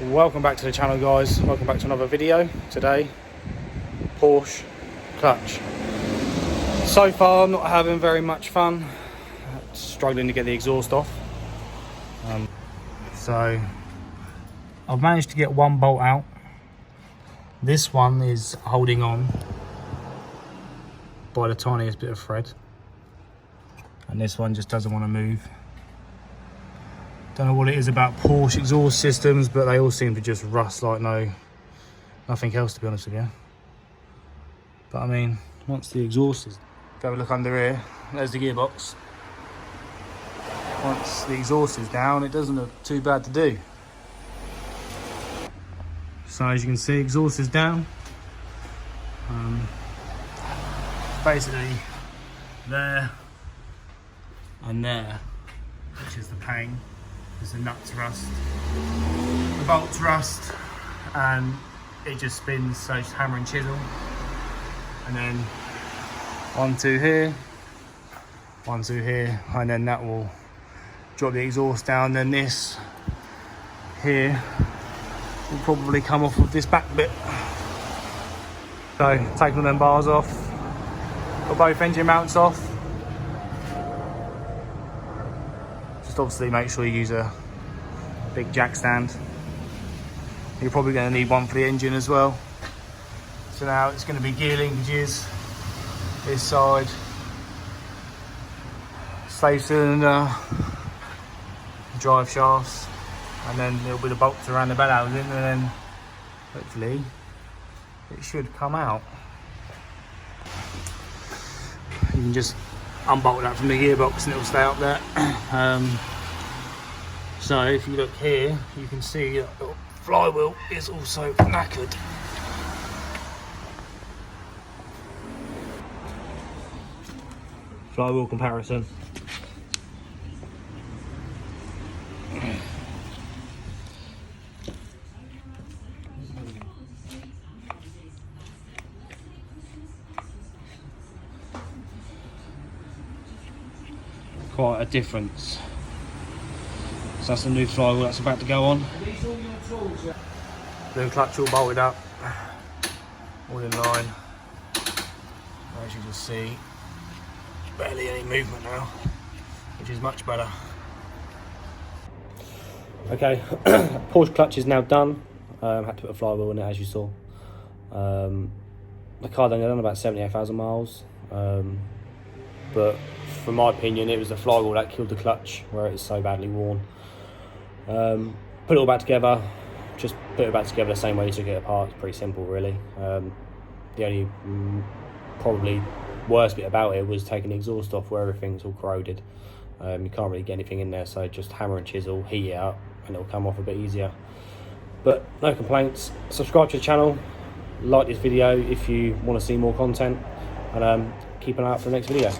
Welcome back to the channel, guys. Welcome back to another video. Today, Porsche clutch. So far I'm not having very much fun, struggling to get the exhaust off. So I've managed to get one bolt out. This one is holding on by the tiniest bit of thread, and this one just doesn't want to move. Don't know what it is about Porsche exhaust systems, but they all seem to just rust like nothing else, to be honest with you. But I mean, once the exhaust is... Have a look under here, there's the gearbox. Once the exhaust is down, it doesn't look too bad to do. So as you can see, exhaust is down. Basically there and there, which is the pain. There's the nuts rust, the bolts rust, and it just spins, so just hammer and chisel. And then 1, 2 here, 1, 2 here, and then that will drop the exhaust down. Then this here will probably come off with this back bit. So taking all them bars off, got both engine mounts off. Just obviously make sure you use a big jack stand. You're probably going to need one for the engine as well. So now it's going to be gear linkages, this side, slave cylinder, drive shafts, and then there'll be the bolts around the bell housing, and then hopefully it should come out. You can just unbolt that from the gearbox and it'll stay up there. So if you look here, you can see that the flywheel is also knackered. Flywheel comparison. Quite a difference. So that's the new flywheel that's about to go on. The clutch all bolted up, all in line. As you can see, barely any movement now, which is much better. Okay, Porsche clutch is now done. Had to put a flywheel in it, as you saw. The car then done about 78,000 miles. But from my opinion, it was the flywheel that killed the clutch, where it is so badly worn. Put it all back together, just put it back together the same way you took it apart. It's pretty simple, really. The only probably worst bit about it was taking the exhaust off, where everything's all corroded. You can't really get anything in there, so just hammer and chisel, heat it up, and it'll come off a bit easier. But no complaints. Subscribe to the channel, like this video if you want to see more content, and keep an eye out for the next video.